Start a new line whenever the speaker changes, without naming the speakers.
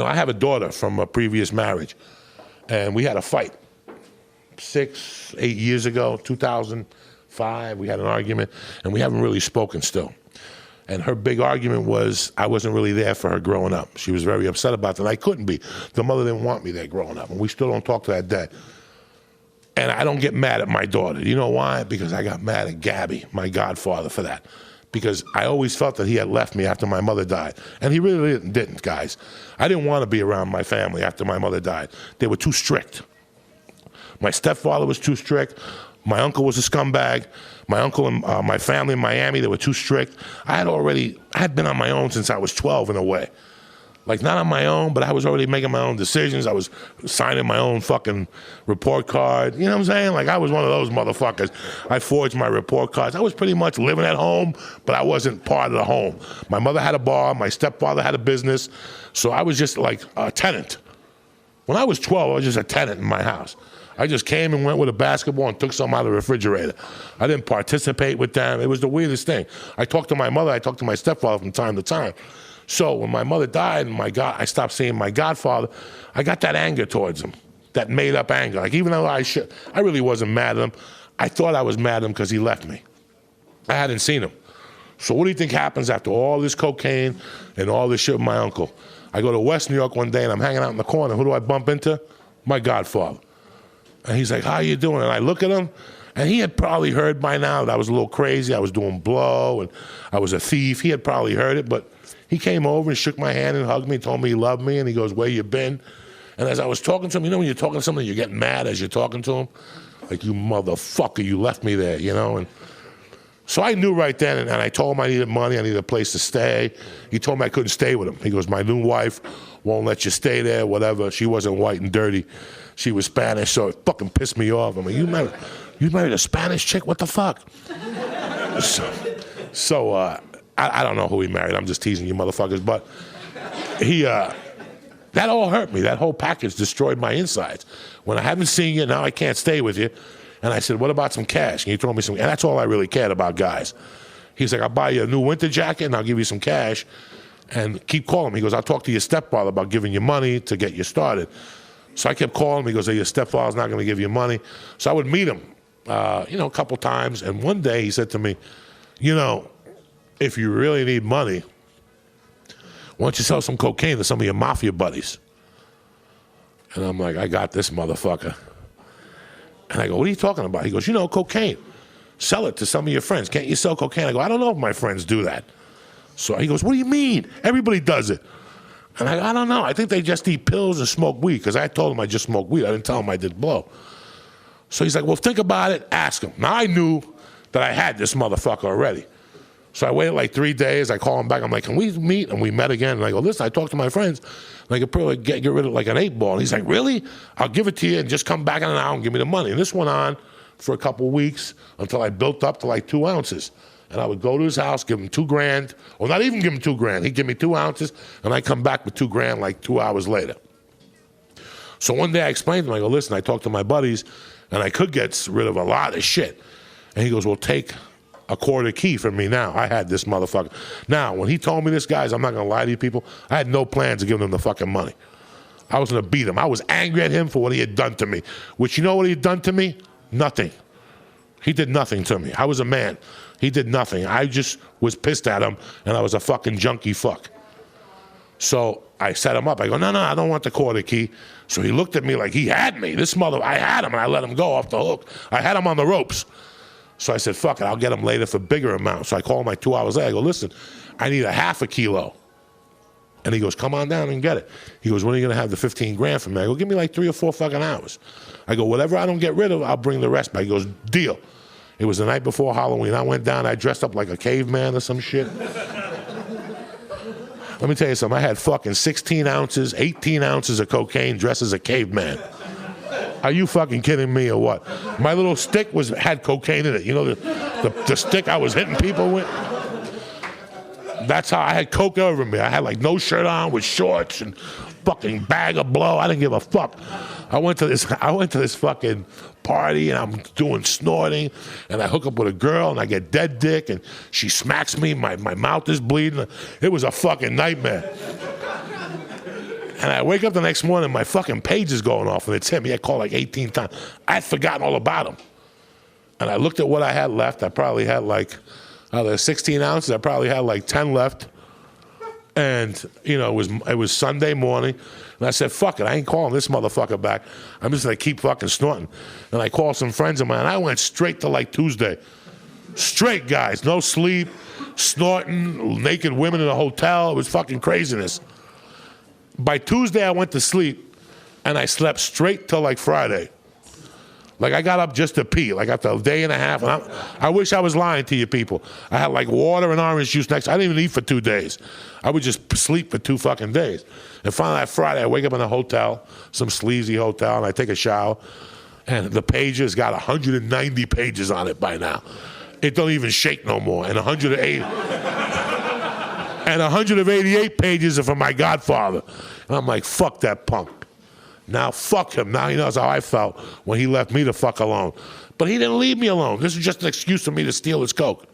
I have a daughter from a previous marriage, and we had a fight 6, 8 years ago, 2005. We had an argument, and we haven't really spoken still. And her big argument was I wasn't really there for her growing up. She was very upset about that. I couldn't be. The mother didn't want me there growing up, and we still don't talk to that day. And I don't get mad at my daughter. You know why? Because I got mad at Gabby, my godfather, for that. Because I always felt that he had left me after my mother died. And he really didn't, guys. I didn't want to be around my family after my mother died. They were too strict. My stepfather was too strict. My uncle was a scumbag. My uncle and my family in Miami, they were too strict. I had been on my own since I was 12 in a way. Like, not on my own, but I was already making my own decisions. I was signing my own fucking report card. You know what I'm saying? Like, I was one of those motherfuckers. I forged my report cards. I was pretty much living at home, but I wasn't part of the home. My mother had a bar. My stepfather had a business. So I was just like a tenant. When I was 12, I was just a tenant in my house. I just came and went with a basketball and took some out of the refrigerator. I didn't participate with them. It was the weirdest thing. I talked to my mother. I talked to my stepfather from time to time. So when my mother died and I stopped seeing my godfather, I got that anger towards him, that made-up anger. Like, even though I really wasn't mad at him, I thought I was mad at him because he left me. I hadn't seen him. So what do you think happens after all this cocaine and all this shit with my uncle? I go to West New York one day and I'm hanging out in the corner. Who do I bump into? My godfather. And he's like, how you doing? And I look at him, and he had probably heard by now that I was a little crazy. I was doing blow, and I was a thief. He had probably heard it, but he came over and shook my hand and hugged me, told me he loved me, and he goes, where you been? And as I was talking to him, when you're talking to somebody, you get mad as you're talking to him? Like, you motherfucker, you left me there, And so I knew right then, and I told him I needed money, I needed a place to stay. He told me I couldn't stay with him. He goes, my new wife won't let you stay there, whatever. She wasn't white and dirty. She was Spanish, so it fucking pissed me off. I'm like, you married a Spanish chick? What the fuck? So I don't know who he married. I'm just teasing you motherfuckers. But that all hurt me. That whole package destroyed my insides. When I haven't seen you, now I can't stay with you. And I said, what about some cash? And he told me some, and that's all I really cared about, guys. He's like, I'll buy you a new winter jacket and I'll give you some cash. And keep calling me. He goes, I'll talk to your stepfather about giving you money to get you started. So I kept calling him. He goes, hey, your stepfather's not going to give you money. So I would meet him, a couple times. And one day he said to me, if you really need money, why don't you sell some cocaine to some of your mafia buddies? And I'm like, I got this motherfucker. And I go, what are you talking about? He goes, cocaine. Sell it to some of your friends. Can't you sell cocaine? I go, I don't know if my friends do that. So he goes, what do you mean? Everybody does it. And I don't know. I think they just eat pills and smoke weed, because I told him I just smoked weed. I didn't tell him I did blow. So he's like, well, think about it. Ask him. Now, I knew that I had this motherfucker already. So I waited like 3 days. I call him back. I'm like, can we meet? And we met again. And I go, listen, I talked to my friends. And I could probably get rid of like an 8-ball. And he's like, really? I'll give it to you and just come back in an hour and give me the money. And this went on for a couple of weeks until I built up to like 2 ounces. And I would go to his house, give him $2,000, or not even give him $2,000. He'd give me 2 ounces, and I'd come back with $2,000 like 2 hours later. So one day I explained to him, I go, listen, I talked to my buddies, and I could get rid of a lot of shit. And he goes, well, take a quarter key from me now. I had this motherfucker. Now, when he told me this, guys, I'm not going to lie to you people, I had no plans of giving him the fucking money. I was going to beat him. I was angry at him for what he had done to me. Which, you know what he had done to me? Nothing. He did nothing to me. I was a man. He did nothing. I just was pissed at him, and I was a fucking junkie fuck. So I set him up. I go, no, I don't want the quarter key. So he looked at me like he had me. I had him, and I let him go off the hook. I had him on the ropes. So I said, fuck it, I'll get him later for bigger amounts. So I call him like 2 hours later. I go, listen, I need a half a kilo. And he goes, come on down and get it. He goes, when are you going to have the $15,000 from me? I go, give me like 3 or 4 fucking hours. I go, whatever I don't get rid of, I'll bring the rest back. He goes, deal. It was the night before Halloween. I went down, I dressed up like a caveman or some shit. Let me tell you something. I had fucking 16 ounces, 18 ounces of cocaine dressed as a caveman. Are you fucking kidding me or what? My little stick had cocaine in it. You know, the stick I was hitting people with? That's how I had coke over me. I had like no shirt on with shorts and fucking bag of blow. I didn't give a fuck. I went to this fucking party and I'm doing snorting and I hook up with a girl and I get dead dick and she smacks me. My mouth is bleeding. It was a fucking nightmare. And I wake up the next morning, my fucking page is going off, and it's him. He had called like 18 times. I'd forgotten all about him. And I looked at what I had left. I probably had like, out of 16 ounces, I probably had like 10 left. And, you know, it was Sunday morning. And I said, fuck it, I ain't calling this motherfucker back. I'm just going to keep fucking snorting. And I called some friends of mine. And I went straight to like Tuesday. Straight, guys. No sleep, snorting, naked women in a hotel. It was fucking craziness. By Tuesday, I went to sleep, and I slept straight till like Friday. Like, I got up just to pee, like after a day and a half. And I wish I was lying to you people. I had like water and orange juice next. I didn't even eat for 2 days. I would just sleep for 2 fucking days. And finally, that Friday, I wake up in a hotel, some sleazy hotel, and I take a shower. And the pages got 190 pages on it by now. It don't even shake no more. And 180. And 188 pages are from my godfather. And I'm like, fuck that punk. Now fuck him. Now he knows how I felt when he left me the fuck alone. But he didn't leave me alone. This is just an excuse for me to steal his coke.